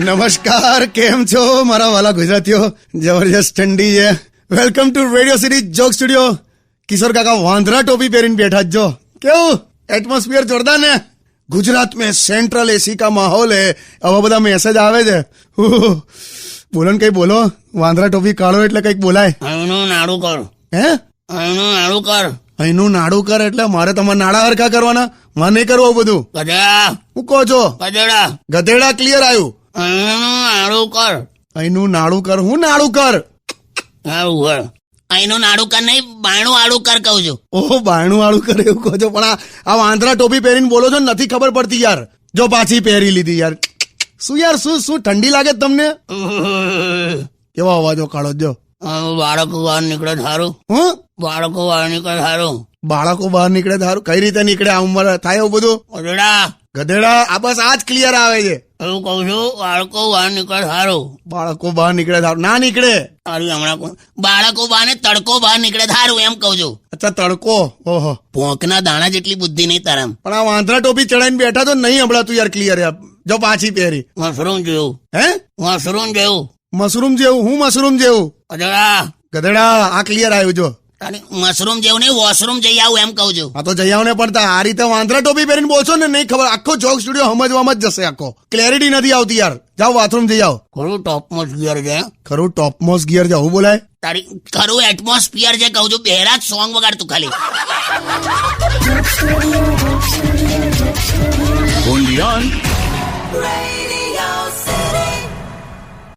નમસ્કાર, કેમ છો મારા વાલા ગુજરાતીઓ? જબરજસ્ત ઠંડી છે. Welcome to radio city joke studio. Kishore કાકા વાંદરા ટોપી પહેરીને બેઠા જ જો. કેવું એટમોસ્ફિયર જોરદાર ને? ગુજરાત में सेंट्रल एसी का माहौल है. આવા બધા મેસેજ આવે છે. બોલો ને કઈ બોલો. વાંદરા ટોપી કાઢો એટલે કઈક બોલાય. અહીંનું નાડું કર. હે? અહીંનું નાડું કર. અહીંનું નાડું કર એટલે મારે તમારા નાડા હરખા કરવાના? મારે નહીં કરવું બધું. ગધેડા. હું કહો છો? ગધેડા. ગધેડા ક્લિયર આવ્યું. અહીંનું નાડું કર. અહીંનું નાડું કર. હું નાડું કર? નાડું કર. અહીંનું નાડું કર નહીં, બાયણું આડું કર કહું છું. ઓહો, બાયણું વાળું કરે એવું કહો છો. પણ આ વાંદરા ટોપી પહેરીને બોલો છો, નથી ખબર પડતી યાર. જો પાછી પહેરી લીધી યાર. શું યાર, શું ઠંડી લાગે તમને? કેવો અવાજો કાઢો જો. બાળકો બહાર નીકળે થારું. હું બાળકો બહાર નીકળે થારું. બાળકો બહાર નીકળે ધારું? કઈ રીતે નીકળે? આ ઉંમર થાય એવું બધું? ગધેડા. ગધેડા. આ બસ આ જ ક્લિયર આવે છે. એવું કહું છું, બાળકો બહાર નીકળે થારું. બાળકો બહાર નીકળે ધારું? ના નીકળે. તારી હમણાં બાળકો બહાર ને તડકો બહાર નીકળે થારું એમ કહું છું. અચ્છા, તડકો. ઓહો, ભોંકના દાણા જેટલી બુદ્ધિ નહીં તારામ. પણ આ વાંદરા ટોપી ચડાઈને બેઠા તો નહીં હમણાં યાર ક્લિયર. જો પાછી પહેરી. મશરૂમ જેવું. હે? મશરૂમ જેવું. મશરૂમ જેવું? હું મશરૂમ જેવું? ગધેડા. ગધેડા. આ ક્લિયર આવ્યું જો. મશરૂમ જેવું નહીં, વોશરૂમ જઈ આવું એમ કહું છું. આ તો જઈ આવ ને, પણ આ રીતે વાંદરા ટોપી પહેરીને બોલશો ને, નહીં ખબર. આખો જોક સ્ટુડિયો સમજવામાં જ જશે. આખો ક્લેરિટી નથી આવતી યાર. જાઓ બાથરૂમ જઈ આવો. ખરું ટોપમોસ્ટ ગિયર છે. ખરું ટોપમોસ્ટ ગિયર છે હું બોલાય? તારી ખરું એટમોસ્ફિયર છે કહું છું. બહેરા સોંગ વગાડતું ખાલી. Undian. Radio